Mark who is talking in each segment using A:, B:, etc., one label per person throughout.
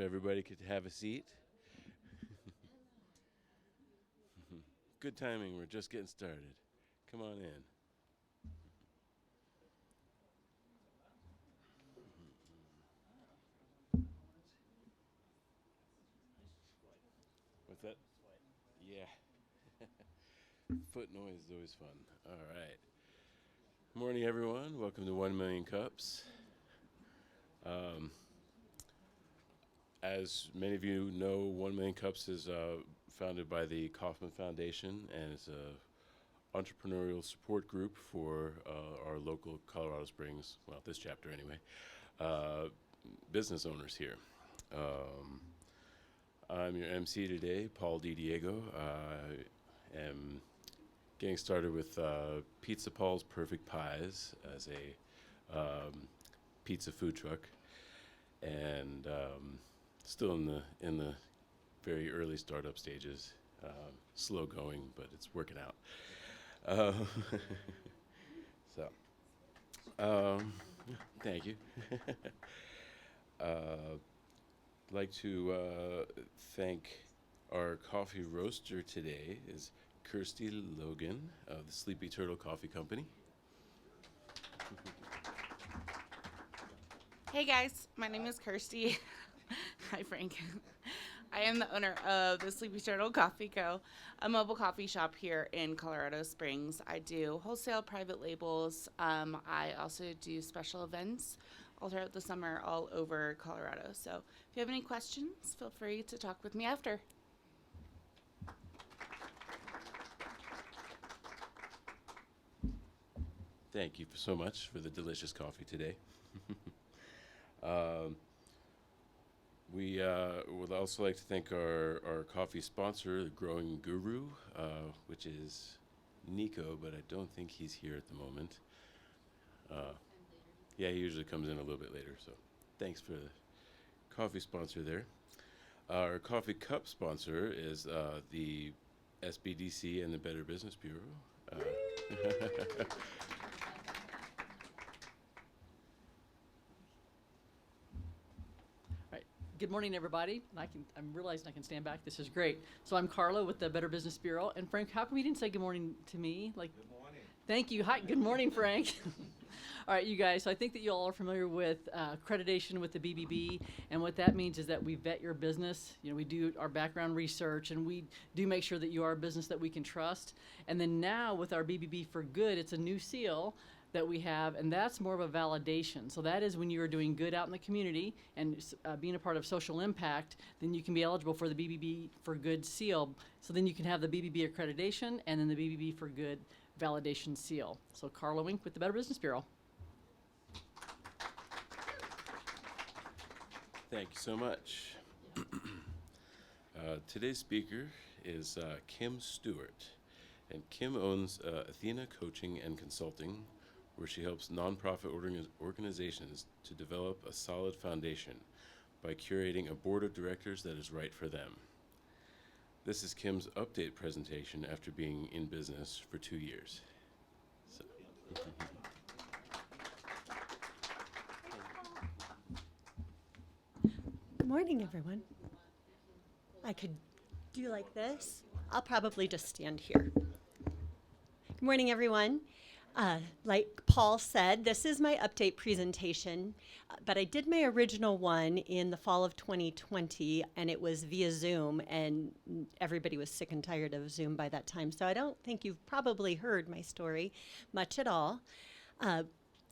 A: everybody could have a seat. Good timing, we're just getting started. Come on in. What's that? Yeah. Foot noise is always fun. All right. Morning, everyone. Welcome to 1 Million Cups. As many of you know, 1 Million Cups is founded by the Kauffman Foundation, and it's a entrepreneurial support group for our local Colorado Springs, well, this chapter anyway, business owners here. I'm your MC today, Paul DiDiego. I am getting started with Pizza Paul's Perfect Pies as a pizza food truck, and still in the very early startup stages. Slow going, but it's working out. Thank you. Like to thank our coffee roaster today is Kirsty Logan of the Sleepy Turtle Coffee Company.
B: Hey guys, my name is Kirsty. Hi Frank. I am the owner of the Sleepy Turtle Coffee Co., a mobile coffee shop here in Colorado Springs. I do wholesale private labels. I also do special events all throughout the summer all over Colorado. So if you have any questions, feel free to talk with me after.
A: Thank you so much for the delicious coffee today. We would also like to thank our coffee sponsor, the Growing Guru, which is Nico, but I don't think he's here at the moment. Yeah, he usually comes in a little bit later, so thanks for the coffee sponsor there. Our coffee cup sponsor is the SBDC and the Better Business Bureau.
C: Good morning, everybody. I'm realizing I can stand back. This is great. So I'm Carla with the Better Business Bureau. And Frank, how come you didn't say good morning to me? Good morning. Thank you. Hi. Good morning, Frank. All right, you guys. So I think that you all are familiar with accreditation with the BBB. And what that means is that we vet your business. You know, we do our background research, and we do make sure that you are a business that we can trust. And then now with our BBB for Good, it's a new seal that we have, and that's more of a validation. So that is when you are doing good out in the community and being a part of social impact, then you can be eligible for the BBB for Good seal. So then you can have the BBB accreditation and then the BBB for Good validation seal. So Carla Wink with the Better Business Bureau.
A: Thank you so much. Today's speaker is Kim Stewart, and Kim owns Athena Coaching and Consulting, where she helps nonprofit organizations to develop a solid foundation by curating a board of directors that is right for them. This is Kim's update presentation after being in business for 2 years. So.
D: Good morning, everyone. I could do like this. I'll probably just stand here. Good morning, everyone. Like Paul said, this is my update presentation, but I did my original one in the fall of 2020, and it was via Zoom, and everybody was sick and tired of Zoom by that time, so I don't think you've probably heard my story much at all.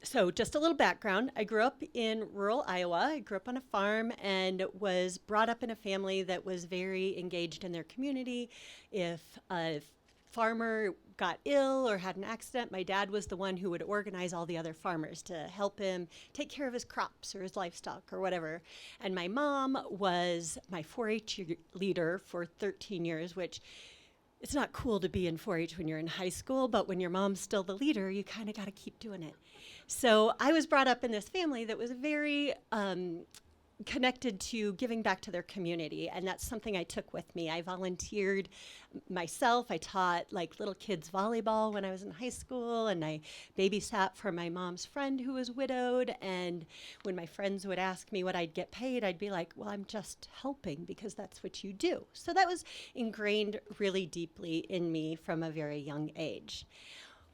D: So just a little background. I grew up in rural Iowa. I grew up on a farm and was brought up in a family that was very engaged in their community. If a farmer got ill or had an accident, my dad was the one who would organize all the other farmers to help him take care of his crops or his livestock or whatever. And my mom was my 4-H leader for 13 years, which it's not cool to be in 4-H when you're in high school, but when your mom's still the leader, you kind of got to keep doing it. So I was brought up in this family that was very connected to giving back to their community, and that's something I took with me. I volunteered myself. I taught like little kids volleyball when I was in high school, and I babysat for my mom's friend who was widowed. And when my friends would ask me what I'd get paid, I'd be like, well, I'm just helping because that's what you do. So that was ingrained really deeply in me from a very young age.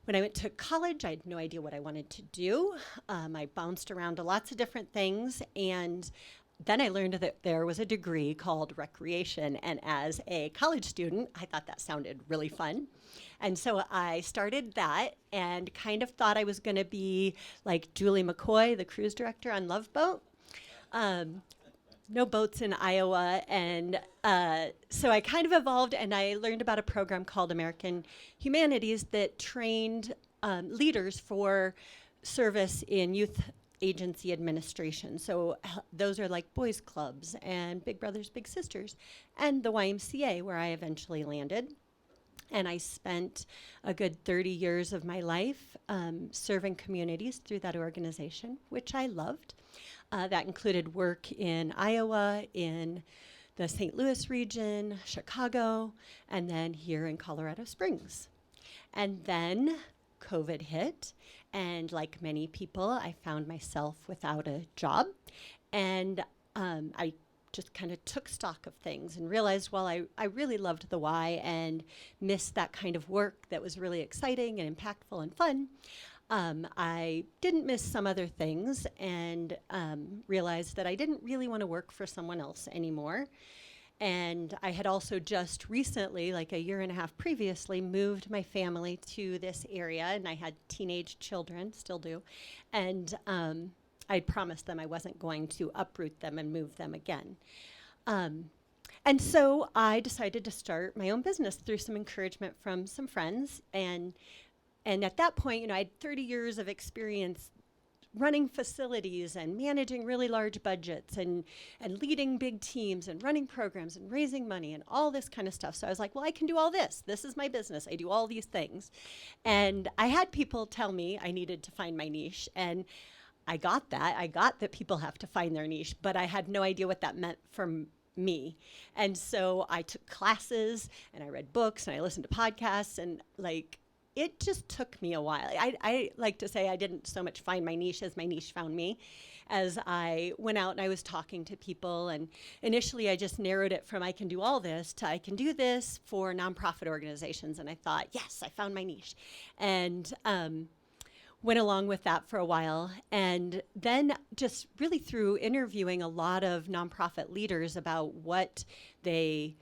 D: When I went to college, I had no idea what I wanted to do. I bounced around to lots of different things, and then I learned that there was a degree called recreation, and as a college student, I thought that sounded really fun. And so I started that and kind of thought I was going to be like Julie McCoy, the cruise director on Love Boat. No boats in Iowa, and so I kind of evolved, and I learned about a program called American Humanities that trained leaders for service in youth agency administration. So those are like boys clubs and Big Brothers Big Sisters and the YMCA, where I eventually landed. And I spent a good 30 years of my life serving communities through that organization, which I loved. That included work in Iowa, in the St. Louis region, Chicago, and then here in Colorado Springs. And then COVID hit, and like many people, I found myself without a job. And I just kind of took stock of things and realized, well, I really loved the why and missed that kind of work that was really exciting and impactful and fun. I didn't miss some other things, and realized that I didn't really want to work for someone else anymore. And I had also just recently, like a year and a half previously, moved my family to this area, and I had teenage children, still do. And I'd promised them I wasn't going to uproot them and move them again. And so I decided to start my own business through some encouragement from some friends. And at that point, you know, I had 30 years of experience running facilities and managing really large budgets and leading big teams and running programs and raising money and all this kind of stuff. So I was like, well, I can do all this. This is my business. I do all these things. And I had people tell me I needed to find my niche. And I got that. I got that people have to find their niche, but I had no idea what that meant for me. And so I took classes and I read books and I listened to podcasts, and like, it just took me a while. I like to say I didn't so much find my niche as my niche found me, as I went out and I was talking to people. And initially I just narrowed it from I can do all this to I can do this for nonprofit organizations. And I thought, yes, I found my niche. And went along with that for a while. And then just really through interviewing a lot of nonprofit leaders about what they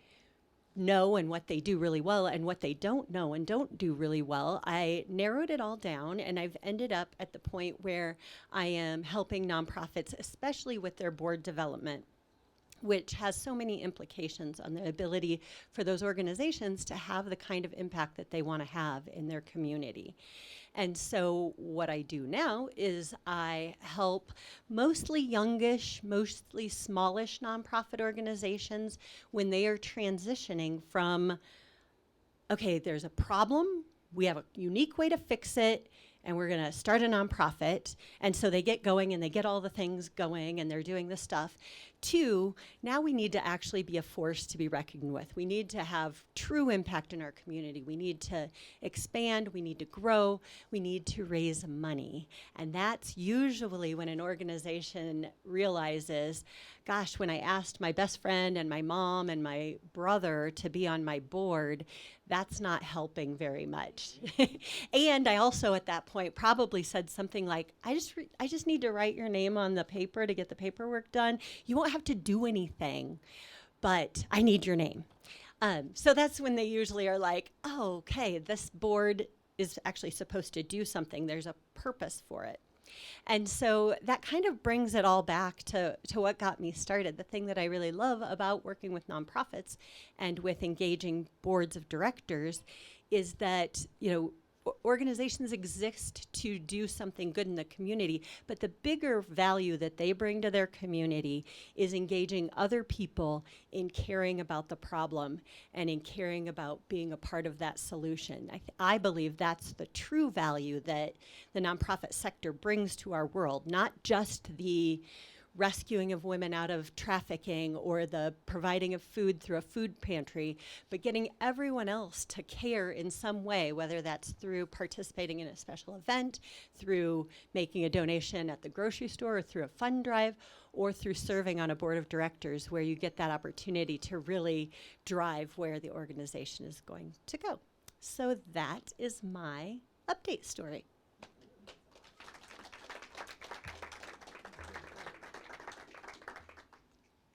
D: know and what they do really well and what they don't know and don't do really well, I narrowed it all down, and I've ended up at the point where I am helping nonprofits, especially with their board development, which has so many implications on the ability for those organizations to have the kind of impact that they want to have in their community. And so what I do now is I help mostly youngish, mostly smallish nonprofit organizations when they are transitioning from, okay, there's a problem, we have a unique way to fix it, and we're going to start a nonprofit. And so they get going and they get all the things going and they're doing the stuff. To, now we need to actually be a force to be reckoned with. We need to have true impact in our community. We need to expand. We need to grow. We need to raise money. And that's usually when an organization realizes, gosh, when I asked my best friend and my mom and my brother to be on my board, that's not helping very much. And I also at that point probably said something like, I just need to write your name on the paper to get the paperwork done. You won't have to do anything, but I need your name. So that's when they usually are like, oh, okay, this board is actually supposed to do something. There's a purpose for it. And so that kind of brings it all back to what got me started. The thing that I really love about working with nonprofits and with engaging boards of directors is that, you know, organizations exist to do something good in the community, but the bigger value that they bring to their community is engaging other people in caring about the problem and in caring about being a part of that solution. I believe that's the true value that the nonprofit sector brings to our world, not just the rescuing of women out of trafficking or the providing of food through a food pantry, but getting everyone else to care in some way, whether that's through participating in a special event, through making a donation at the grocery store, or through a fund drive, or through serving on a board of directors where you get that opportunity to really drive where the organization is going to go. So that is my update story.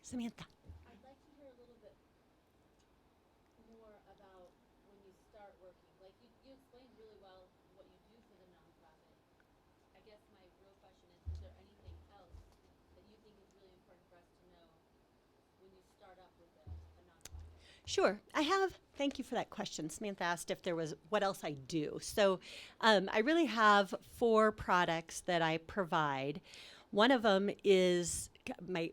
D: Samantha.
E: I'd like to hear a little bit more about when you start working. Like you explained really well what you do for the nonprofit. I guess my real question is there anything else that you think is really important for us to know when you start up with a nonprofit?
D: Sure, I have. Thank you for that question. Samantha asked if there was what else I do. So I really have 4 products that I provide. One of them is my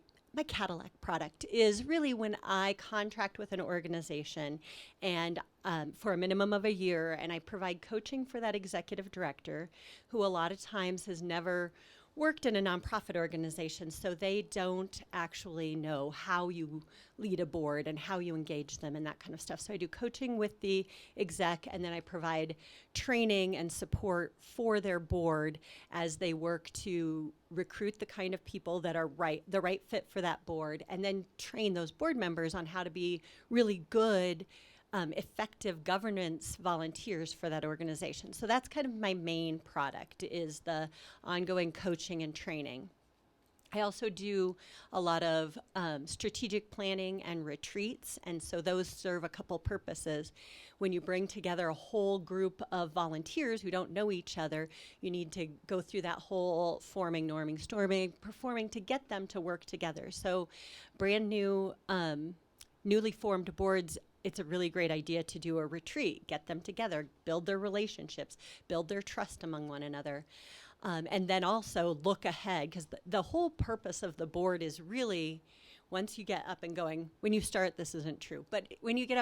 D: Cadillac product is really when I contract with an organization and for a minimum of a year, and I provide coaching for that executive director who a lot of times has never worked in a nonprofit organization, so they don't actually know how you lead a board and how you engage them and that kind of stuff. So I do coaching with the exec, and then I provide training and support for their board as they work to recruit the kind of people that are the right fit for that board, and then train those board members on how to be really good effective governance volunteers for that organization. So that's kind of my main product, is the ongoing coaching and training. I also do a lot of strategic planning and retreats, and so those serve a couple purposes. When you bring together a whole group of volunteers who don't know each other, you need to go through that whole forming, norming, storming, performing to get them to work together. So brand new, newly formed boards, it's a really great idea to do a retreat, get them together, build their relationships, build their trust among one another. And then also look ahead, because the whole purpose of the board is really, once you get up and going, when you start, this isn't true, but when you get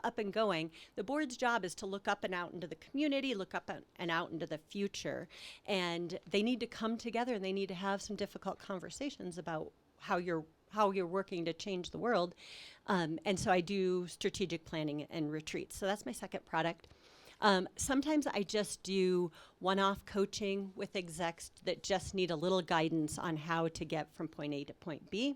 D: up and going, the board's job is to look up and out into the community, look up and out into the future. And they need to come together and they need to have some difficult conversations about how you're working to change the world. And so I do strategic planning and retreats. So that's my second product. Sometimes I just do one-off coaching with execs that just need a little guidance on how to get from point A to point B.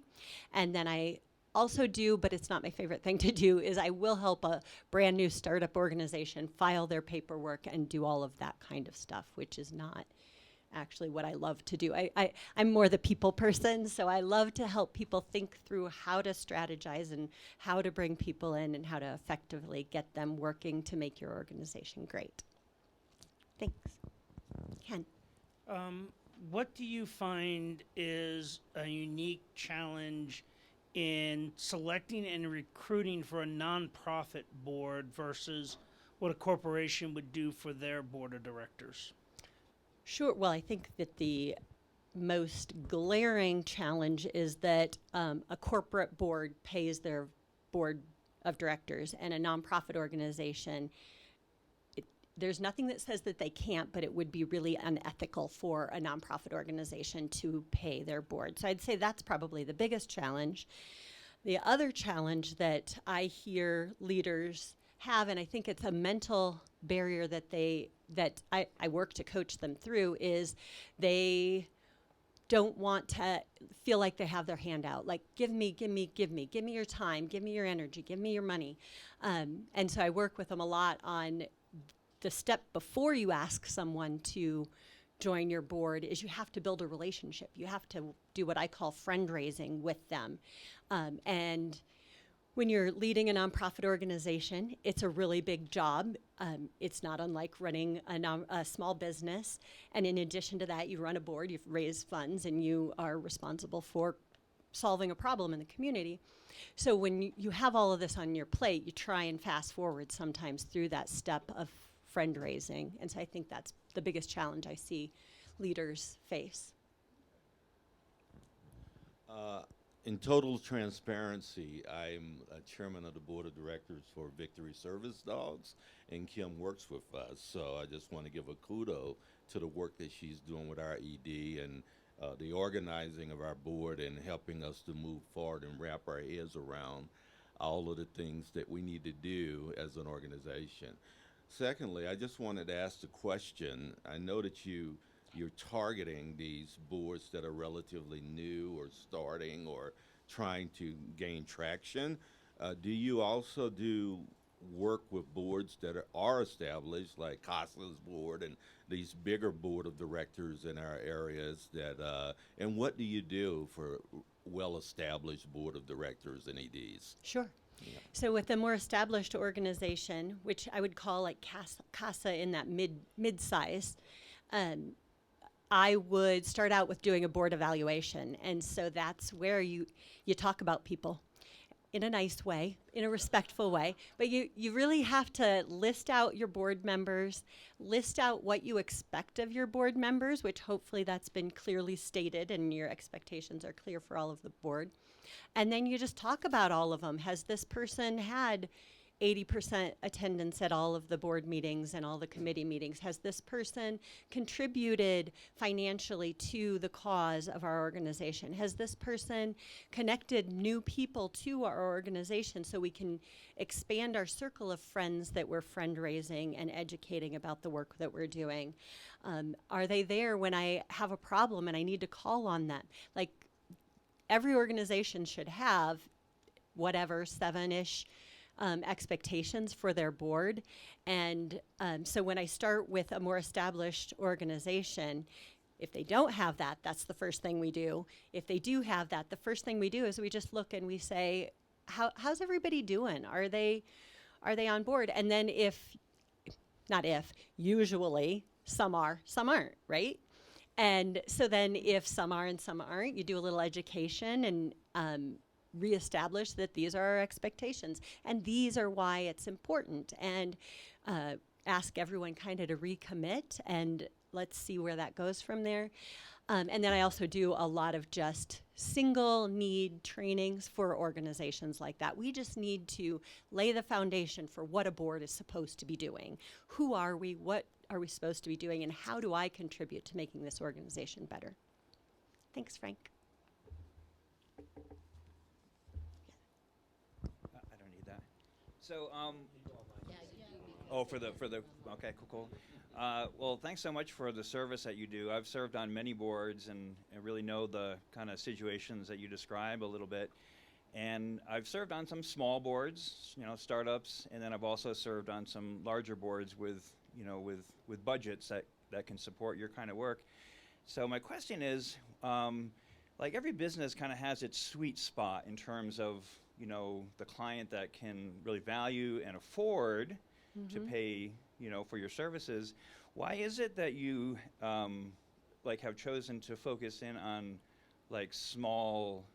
D: And then I also do, but it's not my favorite thing to do, is I will help a brand new startup organization file their paperwork and do all of that kind of stuff, which is not actually what I love to do. I'm more the people person, so I love to help people think through how to strategize and how to bring people in and how to effectively get them working to make your organization great. Thanks. Ken.
F: What do you find is a unique challenge in selecting and recruiting for a nonprofit board versus what a corporation would do for their board of directors?
D: Sure. Well, I think that the most glaring challenge is that a corporate board pays their board of directors, and a nonprofit organization, there's nothing that says that they can't, but it would be really unethical for a nonprofit organization to pay their board. So I'd say that's probably the biggest challenge. The other challenge that I hear leaders have, and I think it's a mental barrier that I work to coach them through, is they don't want to feel like they have their hand out. Like, give me your time, give me your energy, give me your money. And so I work with them a lot on the step before you ask someone to join your board is you have to build a relationship. You have to do what I call friend raising with them. And when you're leading a nonprofit organization, it's a really big job. It's not unlike running a small business. And in addition to that, you run a board, you raise funds, and you are responsible for solving a problem in the community. So when you have all of this on your plate, you try and fast forward sometimes through that step of friend raising. And so I think that's the biggest challenge I see leaders face.
G: In total transparency, I'm a chairman of the board of directors for Victory Service Dogs, and Kim works with us. So I just want to give a kudo to the work that she's doing with our ED and the organizing of our board and helping us to move forward and wrap our heads around all of the things that we need to do as an organization. Secondly, I just wanted to ask the question. I know that you're targeting these boards that are relatively new or starting or trying to gain traction. Do you also do work with boards that are established, like CASA's board and these bigger board of directors in our areas that, and what do you do for well-established board of directors and EDs?
D: Sure. So with a more established organization, which I would call like CASA in that mid-size, I would start out with doing a board evaluation. And so that's where you talk about people in a nice way, in a respectful way. But you really have to list out your board members, list out what you expect of your board members, which hopefully that's been clearly stated and your expectations are clear for all of the board. And then you just talk about all of them. Has this person had 80% attendance at all of the board meetings and all the committee meetings? Has this person contributed financially to the cause of our organization? Has this person connected new people to our organization so we can expand our circle of friends that we're friend raising and educating about the work that we're doing? Are they there when I have a problem and I need to call on them? Like, every organization should have whatever, 7-ish expectations for their board. And so when I start with a more established organization, if they don't have that, that's the first thing we do. If they do have that, the first thing we do is we just look and we say, how's everybody doing? Are they on board? And then usually some are, some aren't, right? And so then if some are and some aren't, you do a little education and reestablish that these are our expectations and these are why it's important, and ask everyone kind of to recommit, and let's see where that goes from there. And then I also do a lot of just single need trainings for organizations like that. We just need to lay the foundation for what a board is supposed to be doing. Who are we? What are we supposed to be doing? And how do I contribute to making this organization better? Thanks, Frank.
H: I don't need that. So, oh, for the, okay, cool. Well, thanks so much for the service that you do. I've served on many boards and really know the kind of situations that you describe a little bit. And I've served on some small boards, startups, and then I've also served on some larger boards with budgets that can support your kind of work. So my question is, like every business kind of has its sweet spot in terms of, the client that can really value and afford to pay, for your services. Why is it that you have chosen to focus in on like small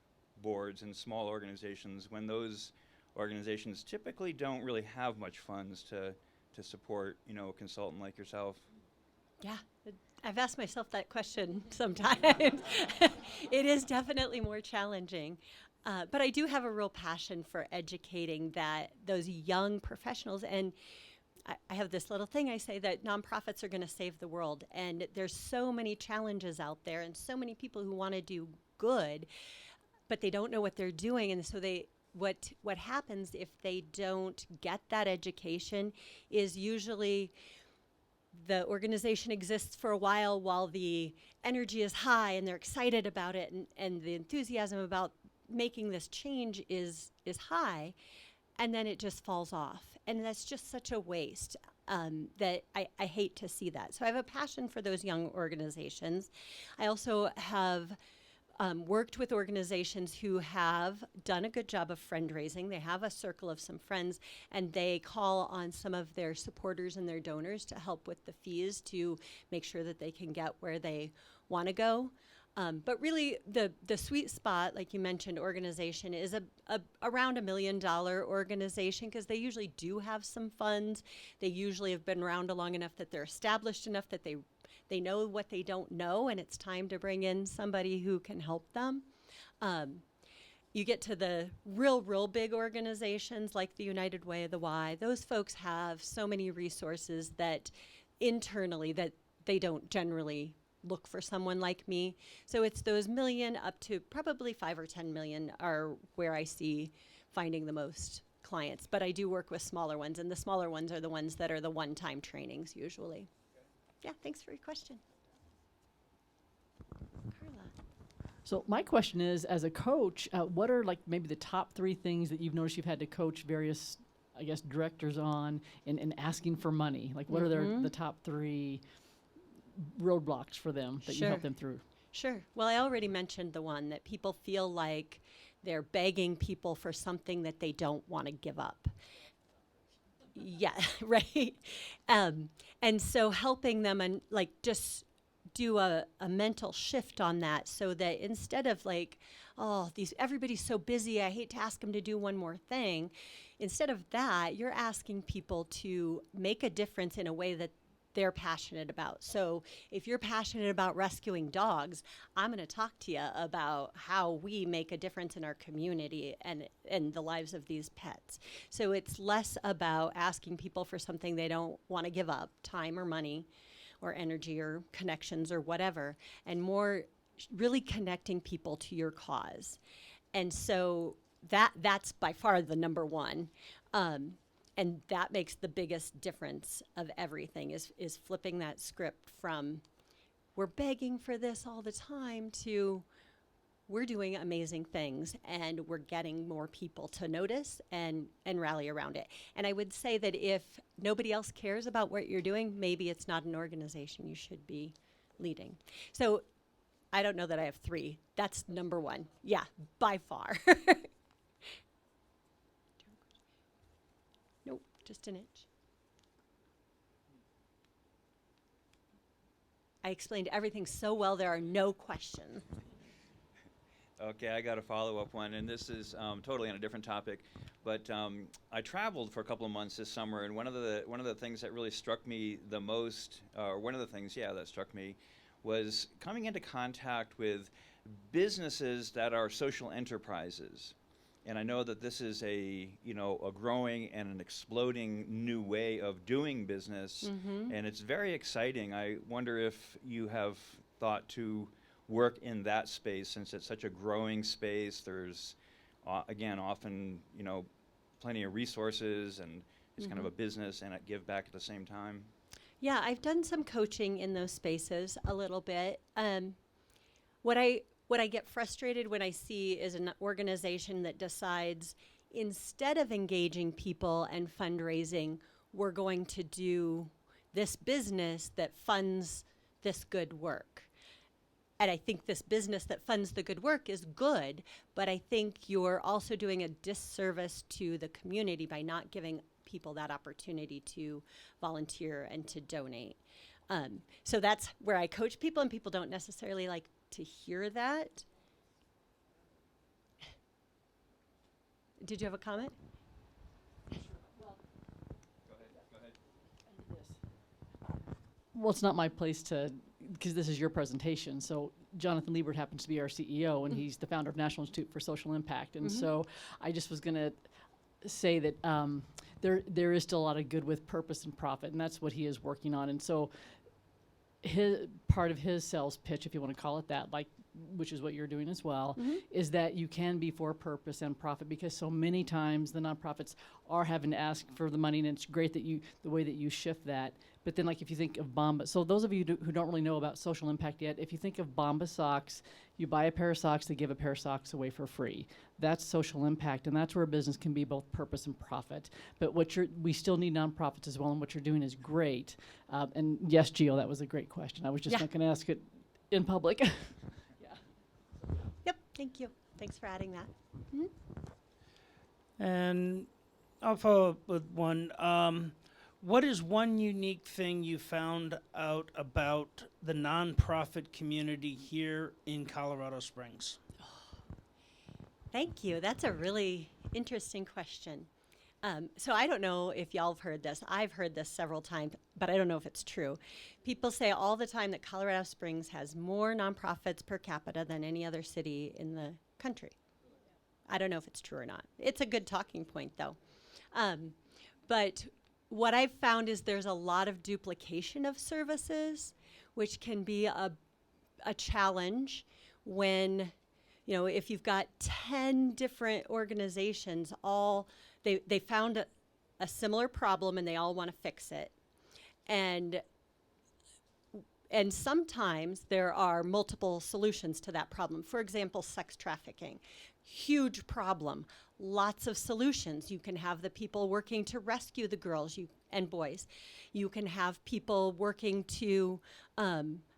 H: boards and small organizations when those organizations typically don't really have much funds to support, a consultant like yourself?
D: Yeah, I've asked myself that question sometimes. It is definitely more challenging. But I do have a real passion for educating those young professionals. And I have this little thing I say that nonprofits are going to save the world. And there's so many challenges out there and so many people who want to do good, but they don't know what they're doing. And so what happens if they don't get that education is usually the organization exists for a while the energy is high and they're excited about it and the enthusiasm about making this change is high, and then it just falls off. And that's just such a waste that I hate to see that. So I have a passion for those young organizations. I also have worked with organizations who have done a good job of fundraising. They have a circle of some friends, and they call on some of their supporters and their donors to help with the fees to make sure that they can get where they want to go. But really, the sweet spot, like you mentioned, organization is around $1 million organization, because they usually do have some funds. They usually have been around long enough that they're established enough that they know what they don't know, and it's time to bring in somebody who can help them. You get to the real big organizations like the United Way of the Y. Those folks have so many resources that internally that they don't generally look for someone like me. So it's those million up to probably 5 or 10 million are where I see finding the most clients. But I do work with smaller ones, and the smaller ones are the ones that are the one-time trainings usually. Yeah, thanks for your question. Carla.
C: So my question is, as a coach, what are like maybe the top 3 things that you've noticed you've had to coach various, I guess, directors on in asking for money? Like, what are the top 3 roadblocks for them that you help them through?
D: Sure. Well, I already mentioned the one that people feel like they're begging people for something that they don't want to give up. Yeah, right. And so helping them and like just do a mental shift on that so that instead of like, oh, everybody's so busy, I hate to ask them to do one more thing. Instead of that, you're asking people to make a difference in a way that they're passionate about. So if you're passionate about rescuing dogs, I'm going to talk to you about how we make a difference in our community and the lives of these pets. So it's less about asking people for something they don't want to give up, time or money or energy or connections or whatever, and more really connecting people to your cause. And so that's by far the number one. And that makes the biggest difference of everything is flipping that script from we're begging for this all the time to we're doing amazing things and we're getting more people to notice and rally around it. And I would say that if nobody else cares about what you're doing, maybe it's not an organization you should be leading. So I don't know that I have 3. That's number 1. Yeah, by far. Nope, just an inch. I explained everything so well, there are no questions.
H: Okay, I got a follow-up one, and this is totally on a different topic. But I traveled for a couple of months this summer, and one of the things that really struck me the most, or one of the things, that struck me, was coming into contact with businesses that are social enterprises. And I know that this is a growing and an exploding new way of doing business, and it's very exciting. I wonder if you have thought to work in that space, since it's such a growing space. There's, again, often, plenty of resources, and it's kind of a business and a give back at the same time.
D: Yeah, I've done some coaching in those spaces a little bit. What I get frustrated when I see is an organization that decides instead of engaging people and fundraising, we're going to do this business that funds this good work. And I think this business that funds the good work is good, but I think you're also doing a disservice to the community by not giving people that opportunity to volunteer and to donate. So that's where I coach people, and people don't necessarily like to hear that. Did you have a comment?
C: Well, it's not my place to, because this is your presentation. So Jonathan Liebert happens to be our CEO, and he's the founder of National Institute for Social Impact. And so I just was going to say that there is still a lot of good with purpose and profit, and that's what he is working on. And so his part of his sales pitch, if you want to call it that, which is what you're doing as well, is that you can be for purpose and profit, because so many times the nonprofits are having to ask for the money, and it's great that the way that you shift that. But then, if you think of Bomba, so those of you who don't really know about social impact yet, if you think of Bomba socks, you buy a pair of socks, they give a pair of socks away for free. That's social impact, and that's where a business can be both purpose and profit. But we still need nonprofits as well, and what you're doing is great. And yes, Gio, that was a great question. I was just not going to ask it in public.
D: Yep, thank you. Thanks for adding that.
F: And I'll follow up with one. What is one unique thing you found out about the nonprofit community here in Colorado Springs?
D: Thank you. That's a really interesting question. So I don't know if y'all have heard this. I've heard this several times, but I don't know if it's true. People say all the time that Colorado Springs has more nonprofits per capita than any other city in the country. I don't know if it's true or not. It's a good talking point, though. But what I've found is there's a lot of duplication of services, which can be a a challenge when, if you've got 10 different organizations, they found a similar problem and they all want to fix it. And sometimes there are multiple solutions to that problem. For example, sex trafficking, huge problem, lots of solutions. You can have the people working to rescue the girls and boys. You can have people working to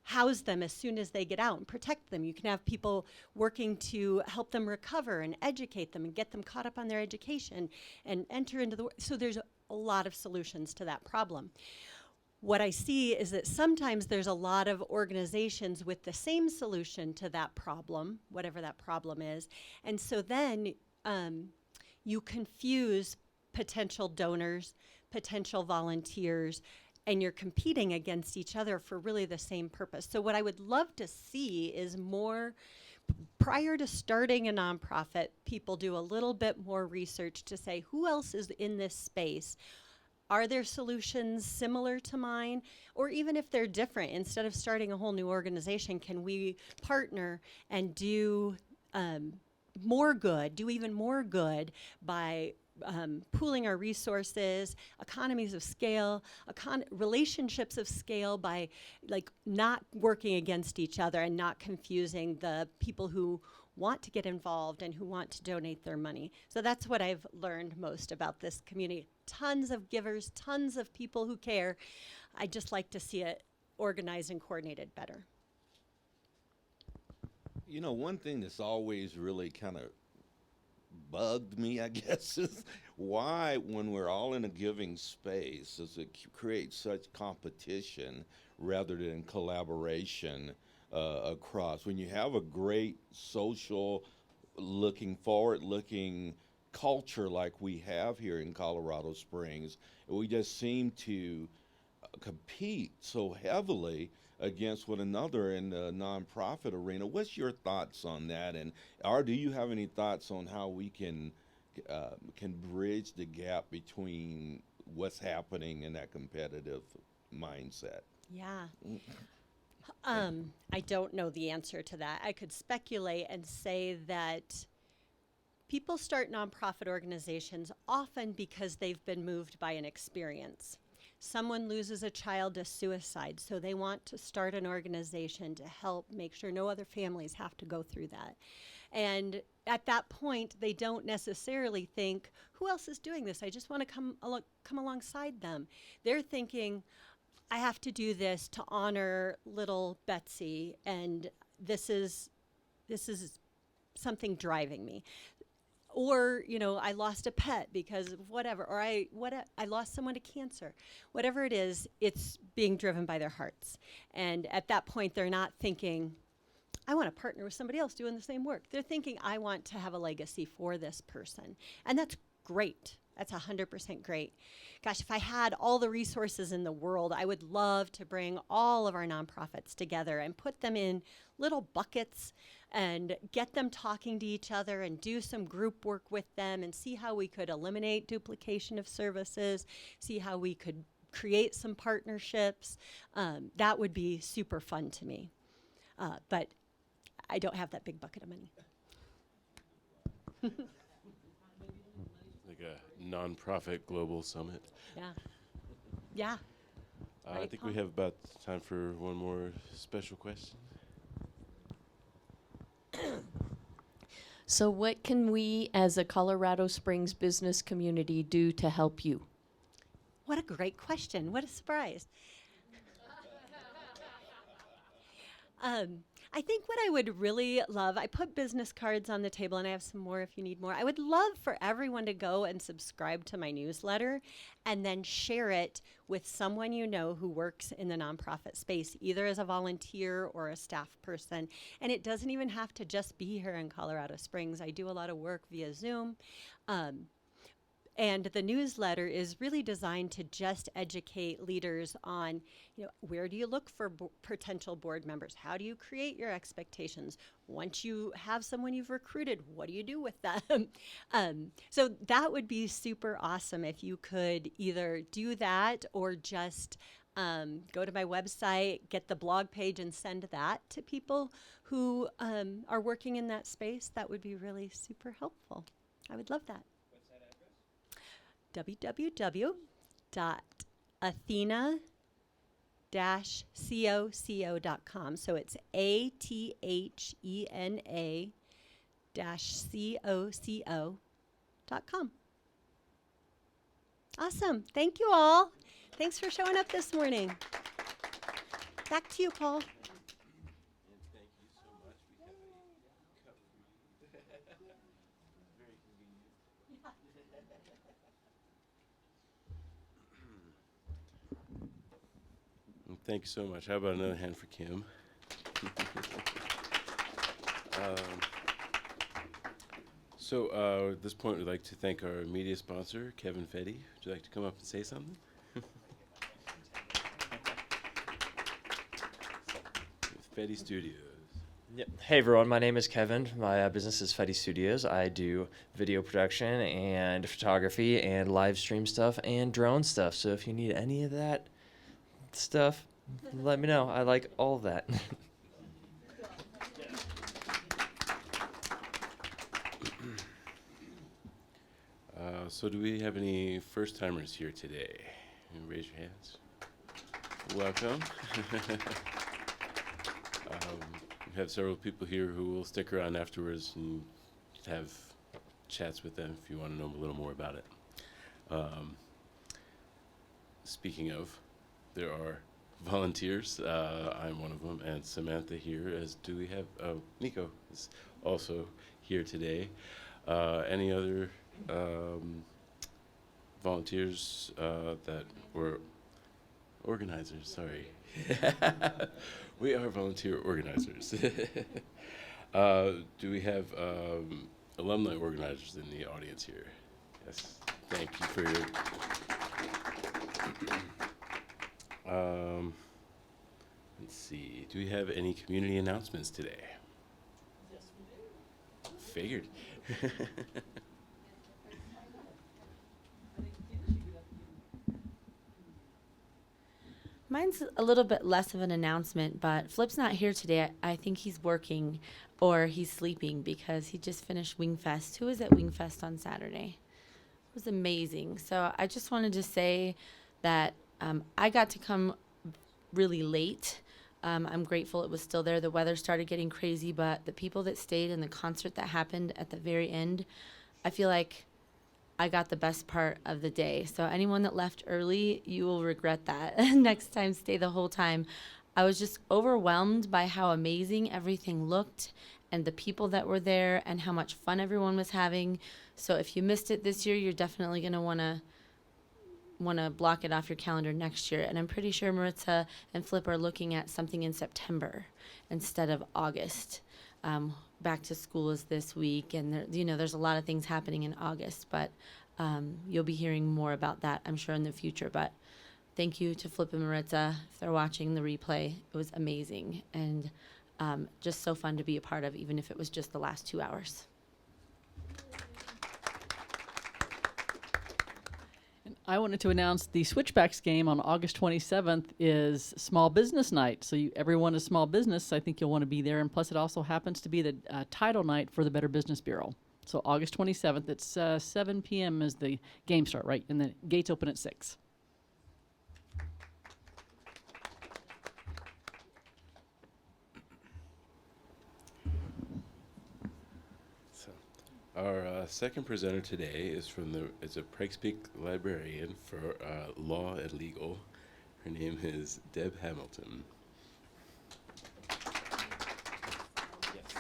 D: house them as soon as they get out and protect them. You can have people working to help them recover and educate them and get them caught up on their education and enter into the. So there's a lot of solutions to that problem. What I see is that sometimes there's a lot of organizations with the same solution to that problem, whatever that problem is. And so then you confuse potential donors, potential volunteers, and you're competing against each other for really the same purpose. So what I would love to see is more, prior to starting a nonprofit, people do a little bit more research to say, who else is in this space? Are there solutions similar to mine? Or even if they're different, instead of starting a whole new organization, can we partner and do more good, do even more good by pooling our resources, economies of scale, relationships of scale, by not working against each other and not confusing the people who want to get involved and who want to donate their money. So that's what I've learned most about this community. Tons of givers, tons of people who care. I just like to see it organized and coordinated better.
G: One thing that's always really kind of bugged me, I guess, is why, when we're all in a giving space, does it create such competition rather than collaboration across? When you have a great social, forward-looking culture like we have here in Colorado Springs, we just seem to compete so heavily against one another in the nonprofit arena. What's your thoughts on that? And do you have any thoughts on how we can bridge the gap between what's happening in that competitive mindset?
D: Yeah. I don't know the answer to that. I could speculate and say that people start nonprofit organizations often because they've been moved by an experience. Someone loses a child to suicide, so they want to start an organization to help make sure no other families have to go through that. And at that point, they don't necessarily think, who else is doing this? I just want to come alongside them. They're thinking, I have to do this to honor little Betsy, and this is something driving me. Or, I lost a pet because of whatever, or I lost someone to cancer. Whatever it is, it's being driven by their hearts. And at that point, they're not thinking, I want to partner with somebody else doing the same work. They're thinking, I want to have a legacy for this person. And that's great. That's 100% great. Gosh, if I had all the resources in the world, I would love to bring all of our nonprofits together and put them in little buckets and get them talking to each other and do some group work with them and see how we could eliminate duplication of services, see how we could create some partnerships. That would be super fun to me. But I don't have that big bucket of money.
A: Like a nonprofit global summit.
D: Yeah. Yeah.
A: I
D: Right,
A: think
D: Paul?
A: we have about time for one more special question.
I: So what can we as a Colorado Springs business community do to help you?
D: What a great question. What a surprise. I think what I would really love, I put business cards on the table and I have some more if you need more. I would love for everyone to go and subscribe to my newsletter and then share it with someone you know who works in the nonprofit space, either as a volunteer or a staff person. And it doesn't even have to just be here in Colorado Springs. I do a lot of work via Zoom. And the newsletter is really designed to just educate leaders on, where do you look for potential board members? How do you create your expectations? Once you have someone you've recruited, what do you do with them? So that would be super awesome if you could either do that or just go to my website, get the blog page, and send that to people who are working in that space. That would be really super helpful. I would love that.
H: What's that address?
D: www.athena-coco.com. So it's ATHENA-COCO.com. Awesome. Thank you all. Thanks for showing up this morning. Back to you, Paul.
A: And thank you so much. We have a cup for you. Very convenient. Thank you so much. How about another hand for Kim? At this point, we'd like to thank our media sponsor, Kevin Fedde. Would you like to come up and say something? With Fedde Studios.
J: Yep. Hey everyone, my name is Kevin. My business is Fedde Studios. I do video production and photography and live stream stuff and drone stuff. So if you need any of that stuff, let me know. I like all of that.
A: So do we have any first-timers here today? Raise your hands. Welcome. We have several people here who will stick around afterwards and have chats with them if you want to know a little more about it. Speaking of, there are volunteers. I'm one of them, and Samantha here, as do we have, Nico is also here today. Any other volunteers that were organizers, sorry. We are volunteer organizers. Do we have alumni organizers in the audience here? Yes, thank you for your... let's see, do we have any community announcements today?
C: Yes, we do.
A: Figured.
K: Mine's a little bit less of an announcement, but Flip's not here today. I think he's working or he's sleeping because he just finished Wingfest. Who was at Wingfest on Saturday? It was amazing. So I just wanted to say that I got to come really late. I'm grateful it was still there. The weather started getting crazy, but the people that stayed and the concert that happened at the very end, I feel like I got the best part of the day. So anyone that left early, you will regret that. Next time, stay the whole time. I was just overwhelmed by how amazing everything looked and the people that were there and how much fun everyone was having. So if you missed it this year, you're definitely going to want to block it off your calendar next year. And I'm pretty sure Maritza and Flip are looking at something in September instead of August. Back to school is this week, and there's a lot of things happening in August, but you'll be hearing more about that, I'm sure, in the future. But thank you to Flip and Maritza if they're watching the replay. It was amazing and just so fun to be a part of, even if it was just the last 2 hours.
C: I wanted to announce the Switchbacks game on August 27th is Small Business Night. So everyone is small business. I think you'll want to be there. And plus, it also happens to be the title night for the Better Business Bureau. So August 27th, it's 7 p.m. is the game start, right? And the gates open at 6.
A: Our second presenter today is it's a Pikes Peak librarian for law and legal. Her name is Deb Hamilton. Yes.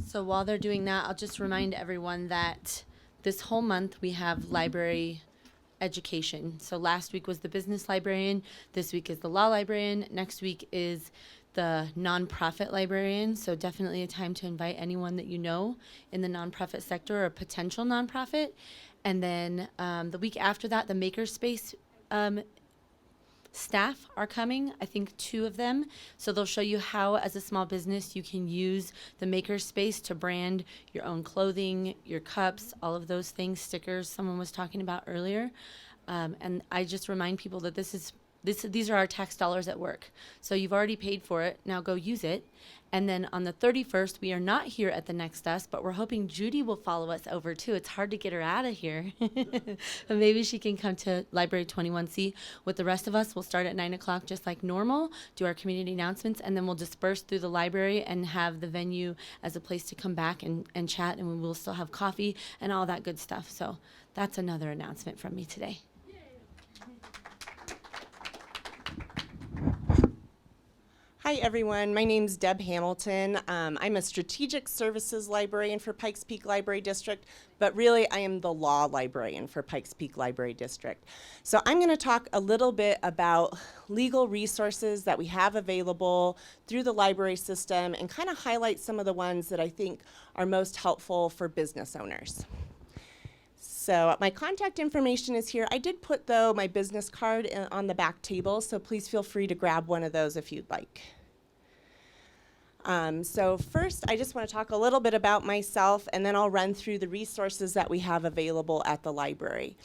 K: So while they're doing that, I'll just remind everyone that this whole month we have library education. So last week was the business librarian. This week is the law librarian. Next week is the nonprofit librarian. So definitely a time to invite anyone that you know in the nonprofit sector or a potential nonprofit. And then the week after that, the makerspace staff are coming, I think 2 of them. So they'll show you how, as a small business, you can use the maker space to brand your own clothing, your cups, all of those things, stickers someone was talking about earlier. And I just remind people that these are our tax dollars at work. So you've already paid for it. Now go use it. And then on the 31st, we are not here at the next desk, but we're hoping Judy will follow us over too. It's hard to get her out of here. But maybe she can come to Library 21C with the rest of us. We'll start at 9 o'clock just like normal, do our community announcements, and then we'll disperse through the library and have the venue as a place to come back and chat, and we will still have coffee and all that good stuff. So that's another announcement from me today.
L: Hi everyone, my name's Deb Hamilton. I'm a strategic services librarian for Pikes Peak Library District, but really I am the law librarian for Pikes Peak Library District. So I'm going to talk a little bit about legal resources that we have available through the library system and kind of highlight some of the ones that I think are most helpful for business owners. So my contact information is here. I did put, though, my business card on the back table, so please feel free to grab one of those if you'd like. So first, I just want to talk a little bit about myself, and then I'll run through the resources that we have available at the library.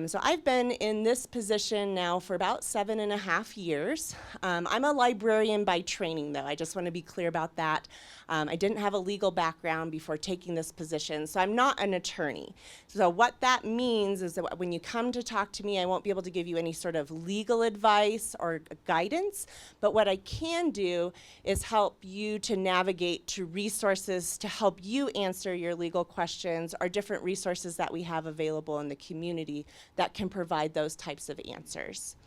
L: So I've been in this position now for about 7.5 years. I'm a librarian by training, though. I just want to be clear about that. I didn't have a legal background before taking this position, so I'm not an attorney. So what that means is that when you come to talk to me, I won't be able to give you any sort of legal advice or guidance, but what I can do is help you to navigate to resources to help you answer your legal questions, or different resources that we have available in the community that can provide those types of answers.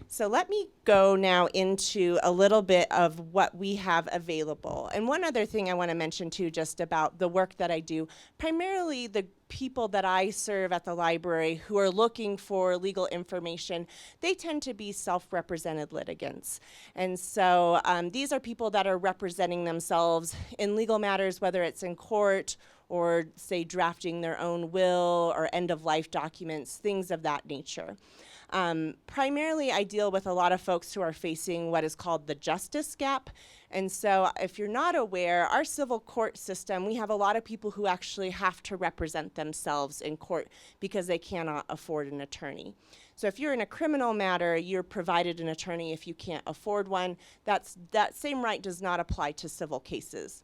L: So let me go now into a little bit of what we have available. And one other thing I want to mention too, just about the work that I do, primarily the people that I serve at the library who are looking for legal information, they tend to be self-represented litigants. And so these are people that are representing themselves in legal matters, whether it's in court or, say, drafting their own will or end-of-life documents, things of that nature. Primarily, I deal with a lot of folks who are facing what is called the justice gap. And so if you're not aware, our civil court system, we have a lot of people who actually have to represent themselves in court because they cannot afford an attorney. So if you're in a criminal matter, you're provided an attorney if you can't afford one. That same right does not apply to civil cases.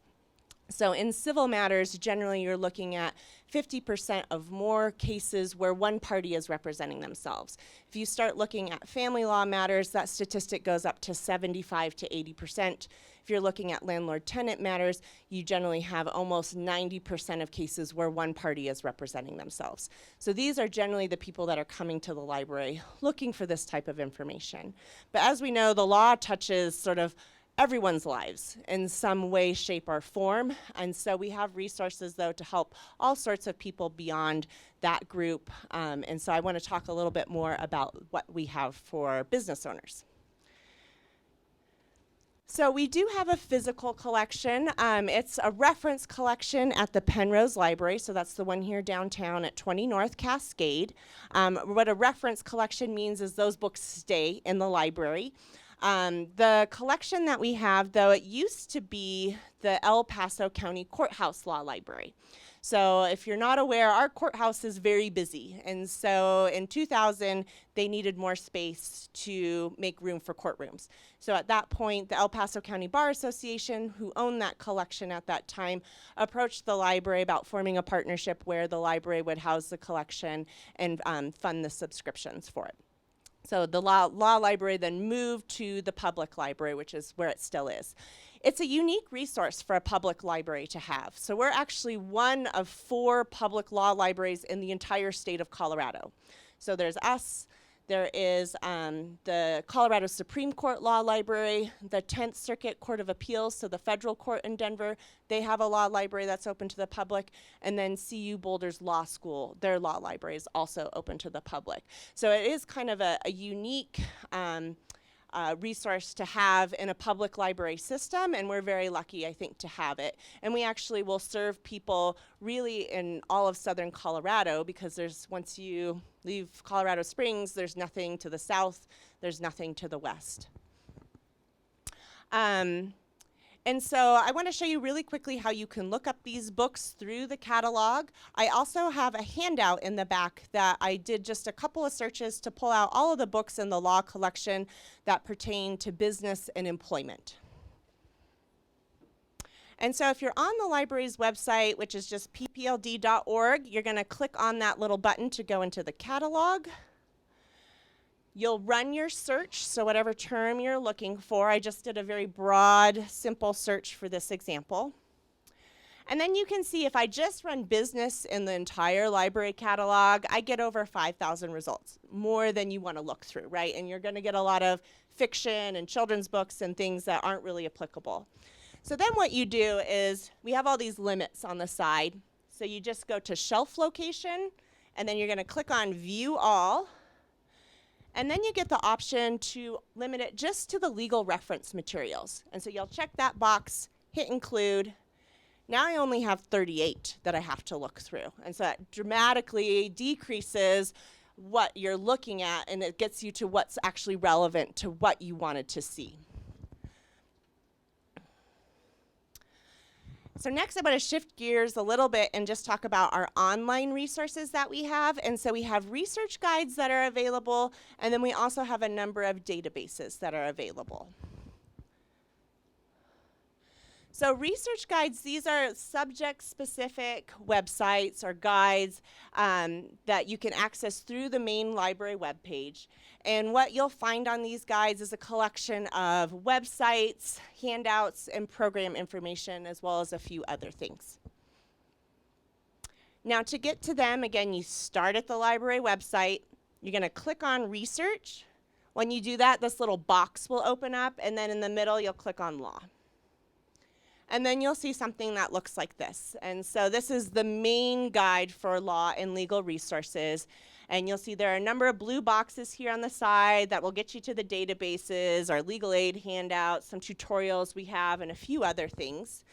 L: So in civil matters, generally you're looking at 50% of more cases where one party is representing themselves. If you start looking at family law matters, that statistic goes up to 75 to 80%. If you're looking at landlord-tenant matters, you generally have almost 90% of cases where one party is representing themselves. So these are generally the people that are coming to the library looking for this type of information. But as we know, the law touches sort of everyone's lives in some way, shape, or form. And so we have resources, though, to help all sorts of people beyond that group. And so I want to talk a little bit more about what we have for business owners. So we do have a physical collection. It's a reference collection at the Penrose Library, so that's the one here downtown at 20 North Cascade. What a reference collection means is those books stay in the library. The collection that we have, though, it used to be the El Paso County Courthouse Law Library. So if you're not aware, our courthouse is very busy. And so in 2000, they needed more space to make room for courtrooms. So at that point, the El Paso County Bar Association, who owned that collection at that time, approached the library about forming a partnership where the library would house the collection and fund the subscriptions for it. So the law library then moved to the public library, which is where it still is. It's a unique resource for a public library to have. So we're actually one of 4 public law libraries in the entire state of Colorado. So there's us, there is the Colorado Supreme Court Law Library, the 10th Circuit Court of Appeals, so the federal court in Denver, they have a law library that's open to the public, and then CU Boulder's Law School, their law library is also open to the public. So it is kind of a unique resource to have in a public library system, and we're very lucky, I think, to have it. And we actually will serve people really in all of southern Colorado, because once you leave Colorado Springs, there's nothing to the south, there's nothing to the west. And so I want to show you really quickly how you can look up these books through the catalog. I also have a handout in the back that I did just a couple of searches to pull out all of the books in the law collection that pertain to business and employment. And so if you're on the library's website, which is just ppld.org, you're going to click on that little button to go into the catalog. You'll run your search, so whatever term you're looking for. I just did a very broad, simple search for this example. And then you can see if I just run business in the entire library catalog, I get over 5,000 results, more than you want to look through, right? And you're going to get a lot of fiction and children's books and things that aren't really applicable. So then what you do is, we have all these limits on the side. So you just go to shelf location, and then you're going to click on View All. And then you get the option to limit it just to the legal reference materials. And so you'll check that box, hit include. Now I only have 38 that I have to look through. And so that dramatically decreases what you're looking at, and it gets you to what's actually relevant to what you wanted to see. So next I'm going to shift gears a little bit and just talk about our online resources that we have. And so we have research guides that are available, and then we also have a number of databases that are available. So research guides, these are subject-specific websites or guides that you can access through the main library webpage. And what you'll find on these guides is a collection of websites, handouts, and program information, as well as a few other things. Now to get to them, again, you start at the library website. You're going to click on Research. When you do that, this little box will open up, and then in the middle, you'll click on Law. And then you'll see something that looks like this. And so this is the main guide for law and legal resources. And you'll see there are a number of blue boxes here on the side that will get you to the databases, our legal aid handouts, some tutorials we have, and a few other things.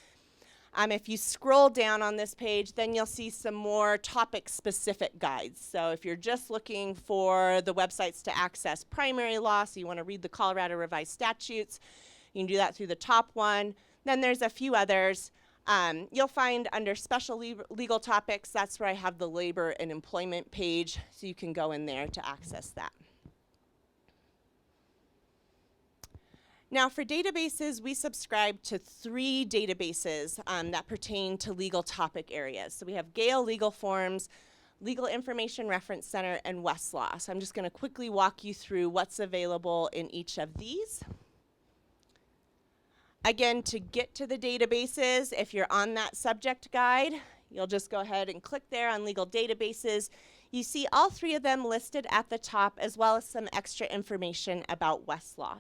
L: If you scroll down on this page, then you'll see some more topic-specific guides. So if you're just looking for the websites to access primary law, so you want to read the Colorado Revised Statutes, you can do that through the top one. Then there's a few others. You'll find under special legal topics, that's where I have the labor and employment page, so you can go in there to access that. Now for databases, we subscribe to 3 databases that pertain to legal topic areas. So we have Gale Legal Forms, Legal Information Reference Center, and Westlaw. So I'm just going to quickly walk you through what's available in each of these. Again, to get to the databases, if you're on that subject guide, you'll just go ahead and click there on legal databases. You see all 3 of them listed at the top, as well as some extra information about Westlaw.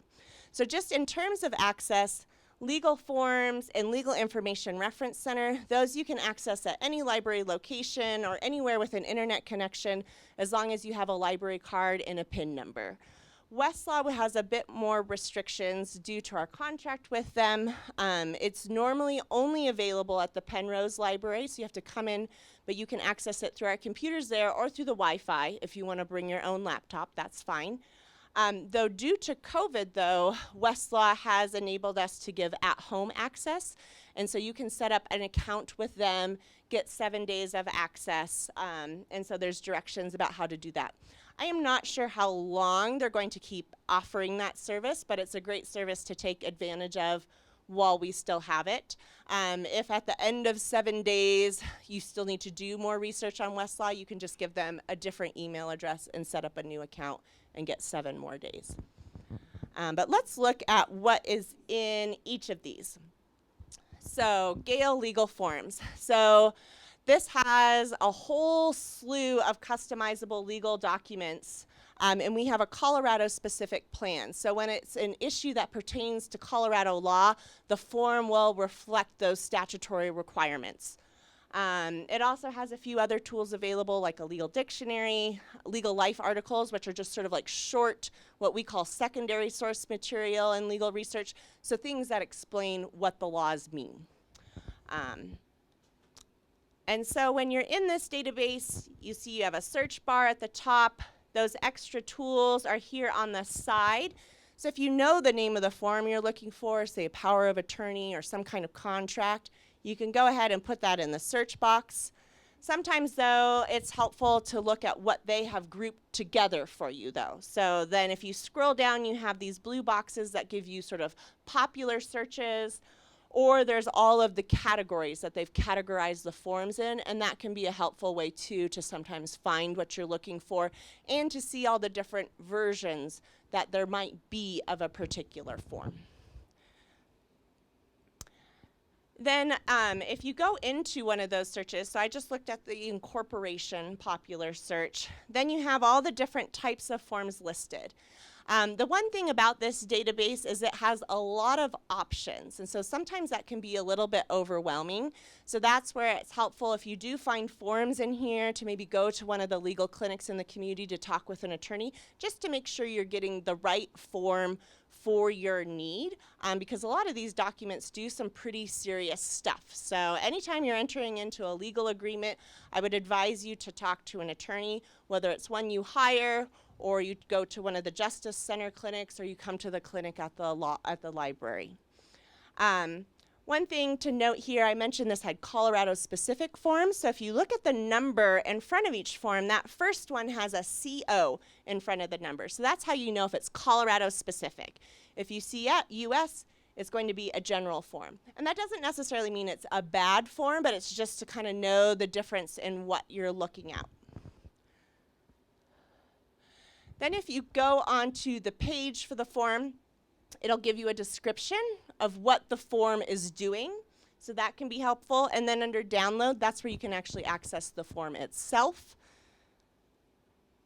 L: So just in terms of access, Legal Forms and Legal Information Reference Center, those you can access at any library location or anywhere with an internet connection, as long as you have a library card and a PIN number. Westlaw has a bit more restrictions due to our contract with them. It's normally only available at the Penrose Library, so you have to come in, but you can access it through our computers there or through the Wi-Fi. If you want to bring your own laptop, that's fine. Though due to COVID, though, Westlaw has enabled us to give at-home access, and so you can set up an account with them, get 7 days of access, and so there's directions about how to do that. I am not sure how long they're going to keep offering that service, but it's a great service to take advantage of while we still have it. If at the end of 7 days you still need to do more research on Westlaw, you can just give them a different email address and set up a new account and get 7 more days. But let's look at what is in each of these. So Gale Legal Forms. So this has a whole slew of customizable legal documents, and we have a Colorado-specific plan. So when it's an issue that pertains to Colorado law, the form will reflect those statutory requirements. It also has a few other tools available, like a legal dictionary, legal life articles, which are just sort of like short, what we call secondary source material in legal research. So things that explain what the laws mean. And so when you're in this database, you see you have a search bar at the top. Those extra tools are here on the side. So if you know the name of the form you're looking for, say a power of attorney or some kind of contract, you can go ahead and put that in the search box. Sometimes, though, it's helpful to look at what they have grouped together for you, though. So then if you scroll down, you have these blue boxes that give you sort of popular searches, or there's all of the categories that they've categorized the forms in, and that can be a helpful way, too, to sometimes find what you're looking for and to see all the different versions that there might be of a particular form. Then if you go into one of those searches, so I just looked at the incorporation popular search, then you have all the different types of forms listed. The one thing about this database is it has a lot of options, and so sometimes that can be a little bit overwhelming. So that's where it's helpful if you do find forms in here to maybe go to one of the legal clinics in the community to talk with an attorney, just to make sure you're getting the right form for your need, because a lot of these documents do some pretty serious stuff. So anytime you're entering into a legal agreement, I would advise you to talk to an attorney, whether it's one you hire or you go to one of the Justice Center clinics or you come to the clinic at the library. One thing to note here, I mentioned this had Colorado-specific forms. So if you look at the number in front of each form, that first one has a CO in front of the number. So that's how you know if it's Colorado-specific. If you see US, it's going to be a general form. And that doesn't necessarily mean it's a bad form, but it's just to kind of know the difference in what you're looking at. Then if you go onto the page for the form, it'll give you a description of what the form is doing. So that can be helpful. And then under download, that's where you can actually access the form itself.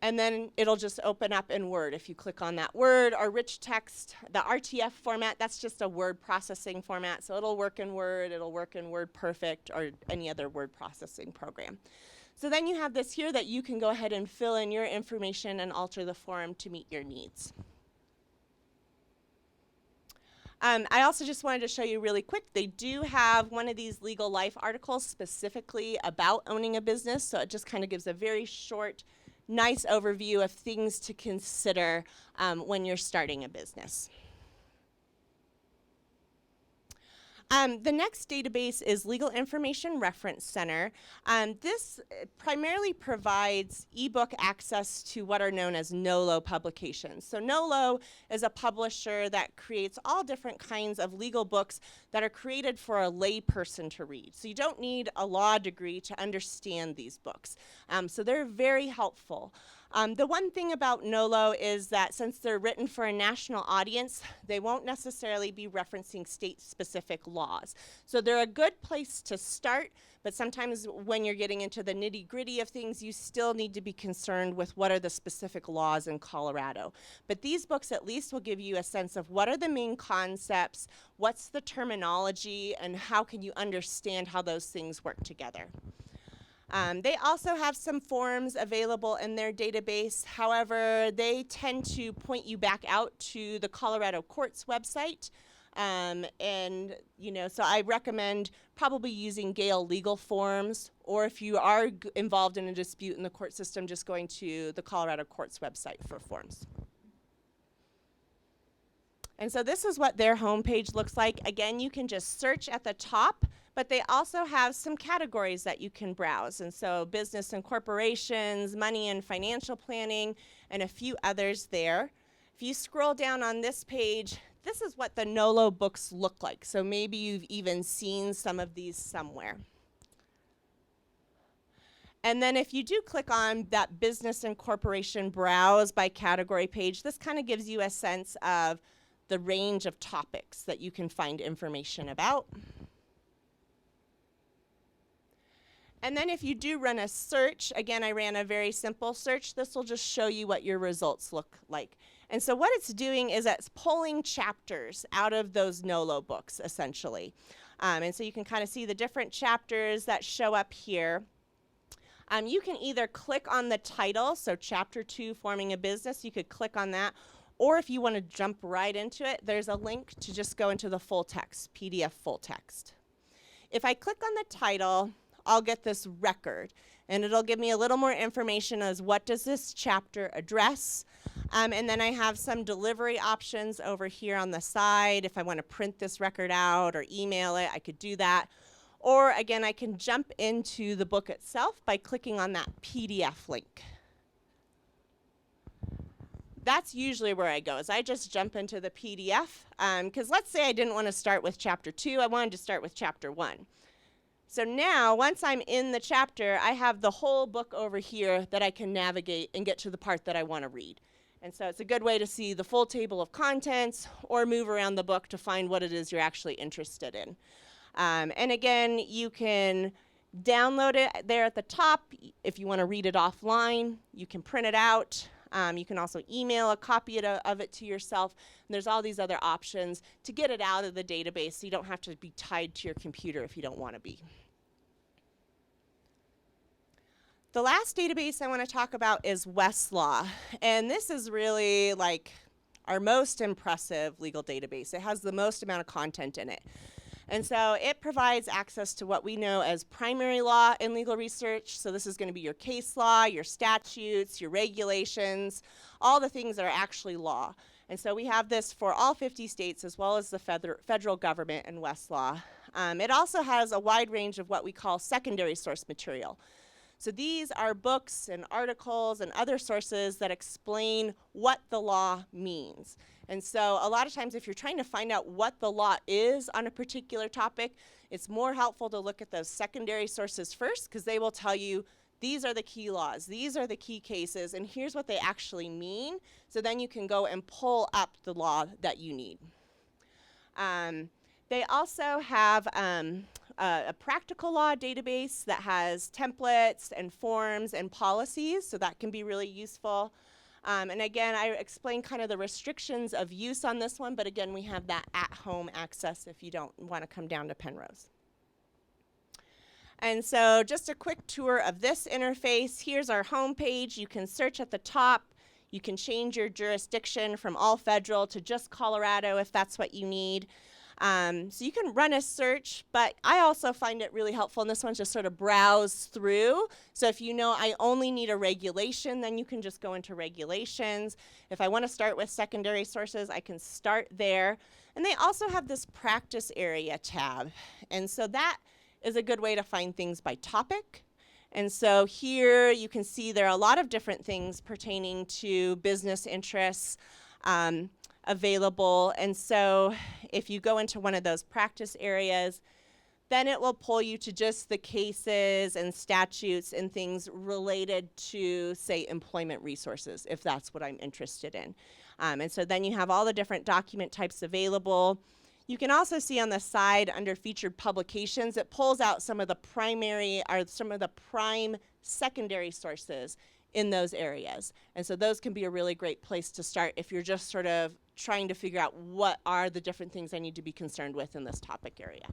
L: And then it'll just open up in Word. If you click on that Word or rich text, the RTF format, that's just a word processing format. So it'll work in Word, it'll work in WordPerfect or any other word processing program. So then you have this here that you can go ahead and fill in your information and alter the form to meet your needs. I also just wanted to show you really quick, they do have one of these legal life articles specifically about owning a business, so it just kind of gives a very short, nice overview of things to consider when you're starting a business. The next database is Legal Information Reference Center. This primarily provides ebook access to what are known as NOLO publications. So NOLO is a publisher that creates all different kinds of legal books that are created for a lay person to read. So you don't need a law degree to understand these books. So they're very helpful. The one thing about NOLO is that since they're written for a national audience, they won't necessarily be referencing state-specific laws. So they're a good place to start, but sometimes when you're getting into the nitty-gritty of things, you still need to be concerned with what are the specific laws in Colorado. But these books at least will give you a sense of what are the main concepts, what's the terminology, and how can you understand how those things work together. They also have some forms available in their database. However, they tend to point you back out to the Colorado Courts website. So I recommend probably using Gale Legal Forms, or if you are involved in a dispute in the court system, just going to the Colorado Courts website for forms. And so this is what their homepage looks like. Again, you can just search at the top, but they also have some categories that you can browse. And so business and corporations, money and financial planning, and a few others there. If you scroll down on this page, this is what the NOLO books look like. So maybe you've even seen some of these somewhere. And then if you do click on that business and corporation browse by category page, this kind of gives you a sense of the range of topics that you can find information about. And then if you do run a search, again, I ran a very simple search, this will just show you what your results look like. And so what it's doing is it's pulling chapters out of those NOLO books, essentially. And so you can kind of see the different chapters that show up here. You can either click on the title, so Chapter 2, Forming a Business, you could click on that, or if you want to jump right into it, there's a link to just go into the full text, PDF full text. If I click on the title, I'll get this record, and it'll give me a little more information as what does this chapter address. And then I have some delivery options over here on the side. If I want to print this record out or email it, I could do that. Or again, I can jump into the book itself by clicking on that PDF link. That's usually where I go, is I just jump into the PDF. Because let's say I didn't want to start with chapter 2, I wanted to start with chapter 1. So now, once I'm in the chapter, I have the whole book over here that I can navigate and get to the part that I want to read. And so it's a good way to see the full table of contents or move around the book to find what it is you're actually interested in. And again, you can download it there at the top. If you want to read it offline, you can print it out. You can also email a copy of it to yourself. And there's all these other options to get it out of the database so you don't have to be tied to your computer if you don't want to be. The last database I want to talk about is Westlaw. And this is really like our most impressive legal database. It has the most amount of content in it. And so it provides access to what we know as primary law in legal research. So this is going to be your case law, your statutes, your regulations, all the things that are actually law. And so we have this for all 50 states as well as the federal government and Westlaw. It also has a wide range of what we call secondary source material. So these are books and articles and other sources that explain what the law means. And so a lot of times if you're trying to find out what the law is on a particular topic, it's more helpful to look at those secondary sources first, because they will tell you these are the key laws, these are the key cases, and here's what they actually mean. So then you can go and pull up the law that you need. They also have a practical law database that has templates and forms and policies, so that can be really useful. And again, I explain kind of the restrictions of use on this one, but again, we have that at-home access if you don't want to come down to Penrose. And so just a quick tour of this interface. Here's our home page. You can search at the top. You can change your jurisdiction from all federal to just Colorado if that's what you need. So you can run a search, but I also find it really helpful, and this one's just sort of browse through. So if you know I only need a regulation, then you can just go into regulations. If I want to start with secondary sources, I can start there. And they also have this practice area tab. And so that is a good way to find things by topic. And so here you can see there are a lot of different things pertaining to business interests available. And so if you go into one of those practice areas, then it will pull you to just the cases and statutes and things related to, say, employment resources, if that's what I'm interested in. And so then you have all the different document types available. You can also see on the side under featured publications, it pulls out some of the primary or some of the prime secondary sources in those areas. And so those can be a really great place to start if you're just sort of trying to figure out what are the different things I need to be concerned with in this topic area.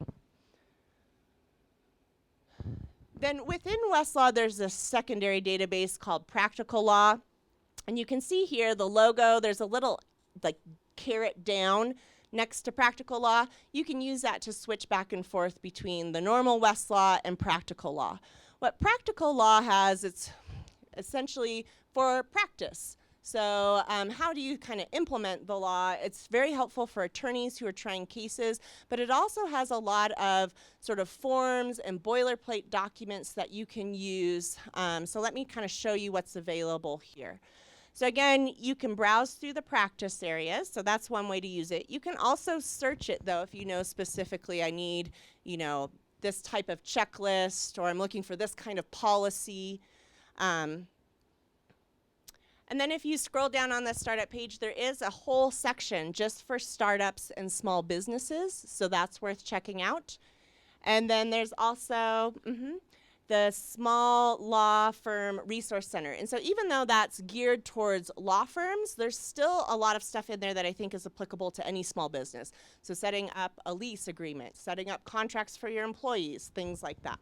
L: Then within Westlaw, there's a secondary database called Practical Law. And you can see here the logo, there's a little like caret down next to Practical Law. You can use that to switch back and forth between the normal Westlaw and Practical Law. What Practical Law has, it's essentially for practice. So how do you kind of implement the law? It's very helpful for attorneys who are trying cases, but it also has a lot of sort of forms and boilerplate documents that you can use. So let me kind of show you what's available here. So again, you can browse through the practice areas, so that's one way to use it. You can also search it, though, if you know specifically I need, you know, this type of checklist, or I'm looking for this kind of policy. And then if you scroll down on the startup page, there is a whole section just for startups and small businesses, so that's worth checking out. And then there's also the Small Law Firm Resource Center. And so even though that's geared towards law firms, there's still a lot of stuff in there that I think is applicable to any small business. So setting up a lease agreement, setting up contracts for your employees, things like that.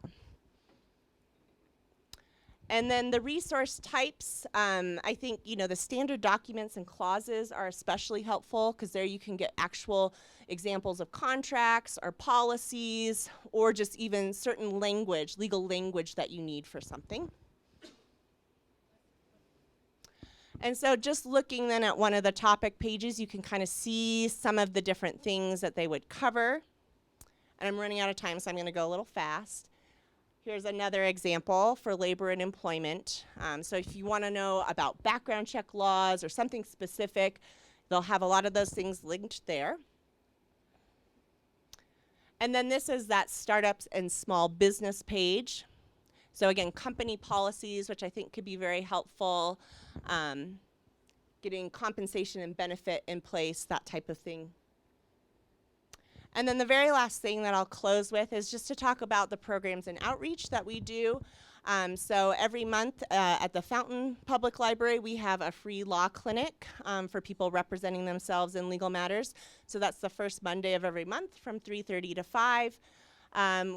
L: And then the resource types, I think, the standard documents and clauses are especially helpful because there you can get actual examples of contracts or policies or just even certain language, legal language that you need for something. And so just looking then at one of the topic pages, you can kind of see some of the different things that they would cover. And I'm running out of time, so I'm going to go a little fast. Here's another example for labor and employment. So if you want to know about background check laws or something specific, they'll have a lot of those things linked there. And then this is that startups and small business page. So again, company policies, which I think could be very helpful, getting compensation and benefit in place, that type of thing. And then the very last thing that I'll close with is just to talk about the programs and outreach that we do. So every month at the Fountain Public Library, we have a free law clinic for people representing themselves in legal matters. So that's the first Monday of every month from 3:30 to 5.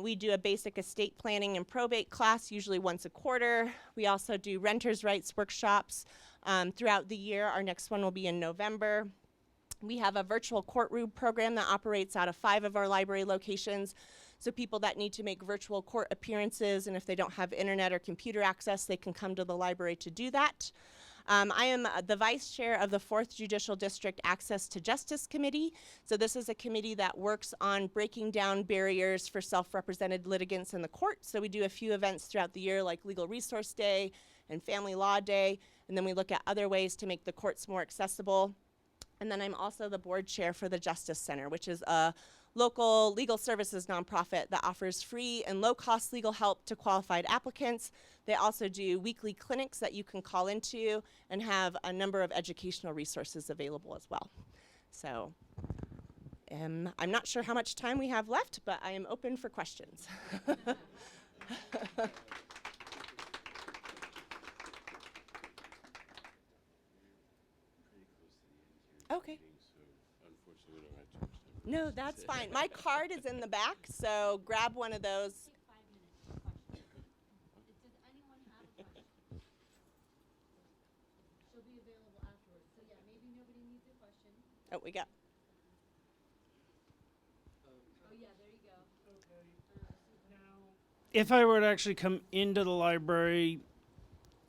L: We do a basic estate planning and probate class, usually once a quarter. We also do renters' rights workshops throughout the year. Our next one will be in November. We have a virtual courtroom program that operates out of 5 of our library locations. So people that need to make virtual court appearances, and if they don't have internet or computer access, they can come to the library to do that. I am the vice chair of the 4th Judicial District Access to Justice Committee. So this is a committee that works on breaking down barriers for self-represented litigants in the court. So we do a few events throughout the year like Legal Resource Day and Family Law Day. And then we look at other ways to make the courts more accessible. And then I'm also the board chair for the Justice Center, which is a local legal services nonprofit that offers free and low-cost legal help to qualified applicants. They also do weekly clinics that you can call into and have a number of educational resources available as well. So I'm not sure how much time we have left, but I am open for questions. Okay. No, that's fine. My card is in the back, so grab one of those.
E: Does anyone have a question? She'll be available afterwards. So yeah, maybe nobody needs a question.
L: Oh, we got.
E: Oh yeah, there you go.
F: If I were to actually come into the library,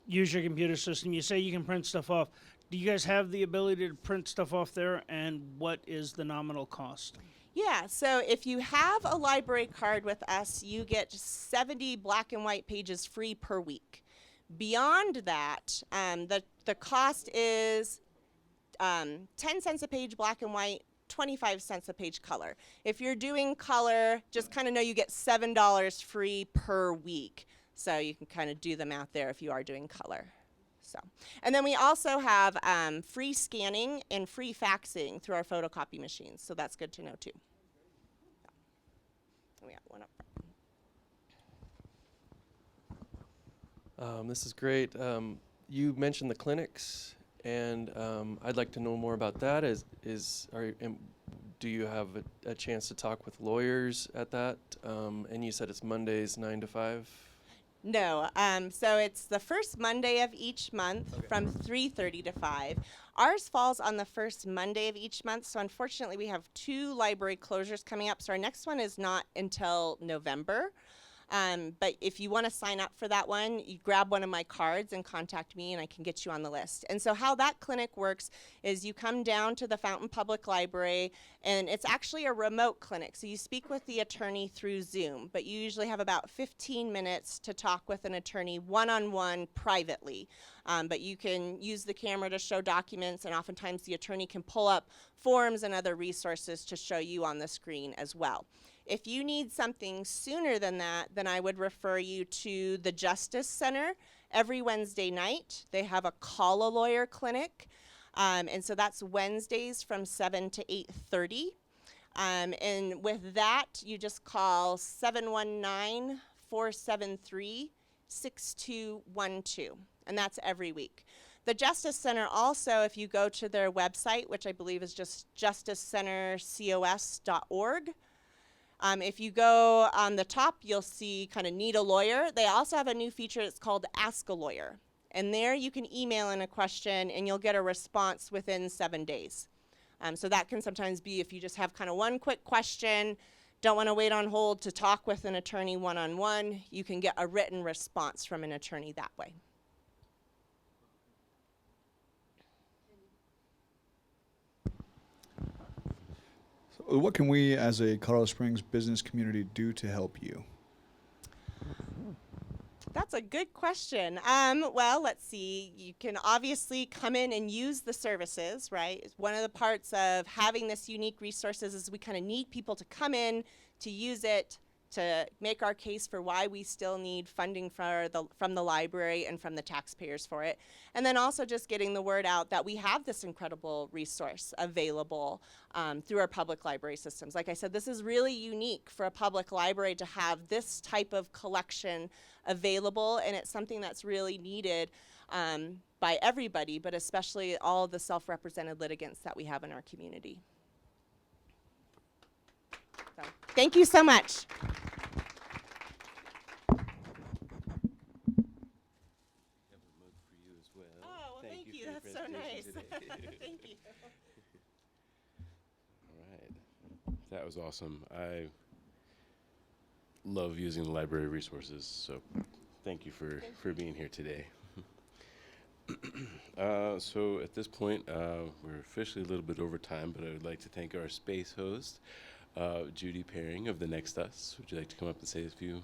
F: use your computer system, you say you can print stuff off. Do you guys have the ability to print stuff off there, and what is the nominal cost?
L: Yeah, so if you have a library card with us, you get 70 black and white pages free per week. Beyond that, the cost is 10 cents a page black and white, 25 cents a page color. If you're doing color, just kind of know you get $7 free per week. So you can kind of do the math there if you are doing color. So, and then we also have free scanning and free faxing through our photocopy machines. So that's good to know too. So we got one up front.
M: This is great. You mentioned the clinics, and I'd like to know more about that. Do you have a chance to talk with lawyers at that? And you said it's Mondays 9 to 5?
L: No, so it's the first Monday of each month from 3:30 to 5. Ours falls on the first Monday of each month, so unfortunately we have 2 library closures coming up, so our next one is not until November. But if you want to sign up for that one, you grab one of my cards and contact me and I can get you on the list. And so how that clinic works is you come down to the Fountain Public Library, and it's actually a remote clinic. So you speak with the attorney through Zoom, but you usually have about 15 minutes to talk with an attorney one-on-one privately. But you can use the camera to show documents, and oftentimes the attorney can pull up forms and other resources to show you on the screen as well. If you need something sooner than that, then I would refer you to the Justice Center. Every Wednesday night, they have a Call a Lawyer clinic. And so that's Wednesdays from 7 to 8:30. And with that, you just call 719-473-6212. And that's every week. The Justice Center also, if you go to their website, which I believe is just justicecentercos.org, If you go on the top, you'll see kind of need a lawyer. They also have a new feature. It's called Ask a Lawyer. And there you can email in a question and you'll get a response within 7 days. So that can sometimes be if you just have kind of one quick question, don't want to wait on hold to talk with an attorney one-on-one, you can get a written response from an attorney that way.
N: So what can we as a Colorado Springs business community do to help you?
L: That's a good question. Well, let's see. You can obviously come in and use the services, right? One of the parts of having this unique resources is we kind of need people to come in to use it, to make our case for why we still need funding from the library and from the taxpayers for it. And then also just getting the word out that we have this incredible resource available through our public library systems. Like I said, this is really unique for a public library to have this type of collection available, and it's something that's really needed by everybody, but especially all of the self-represented litigants that we have in our community. So, thank you so much. Oh, well, thank you. That's so nice. Thank you.
A: All right. That was awesome. I love using the library resources, so thank you for being here today. So at this point, we're officially a little bit over time, but I would like to thank our space host, Judy Paring of The Next Us. Would you like to come up and say a few?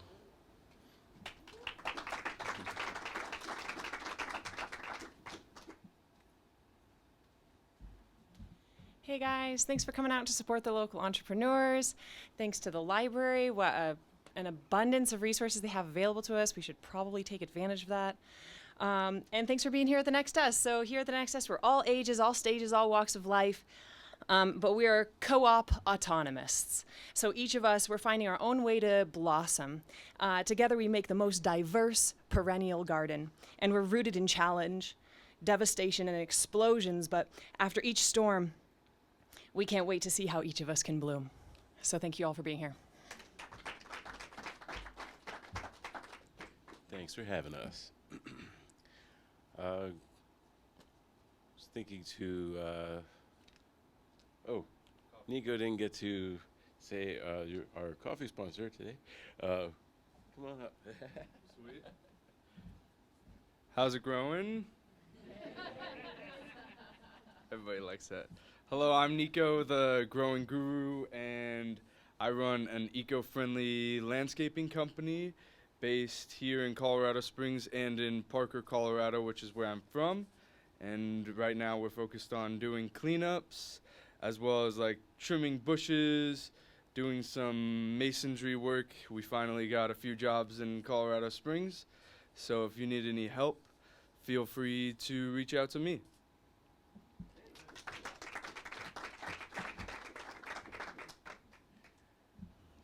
O: Hey guys, thanks for coming out to support the local entrepreneurs. Thanks to the library, what an abundance of resources they have available to us. We should probably take advantage of that. And thanks for being here at The Next Us. So here at The Next Us, we're all ages, all stages, all walks of life, but we are co-op autonomists. So each of us, we're finding our own way to blossom. Together we make the most diverse perennial garden, and we're rooted in challenge, devastation, and explosions, but after each storm, we can't wait to see how each of us can bloom. So thank you all for being here.
A: Thanks for having us. Was thinking to, Nico didn't get to say our coffee sponsor today. Come on up.
P: Sweet. How's it growing? Everybody likes that. Hello, I'm Nico, the Growing Guru, and I run an eco-friendly landscaping company based here in Colorado Springs and in Parker, Colorado, which is where I'm from. And right now we're focused on doing cleanups, as well as like trimming bushes, doing some masonry work. We finally got a few jobs in Colorado Springs. So if you need any help, feel free to reach out to me.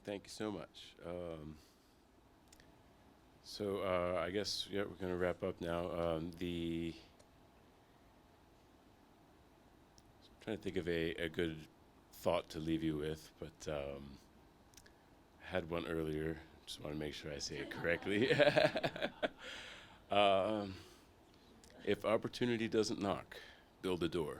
A: Thank you so much. I guess we're going to wrap up now. Trying to think of a good thought to leave you with, but I had one earlier. Just want to make sure I say it correctly. If opportunity doesn't knock, build a door.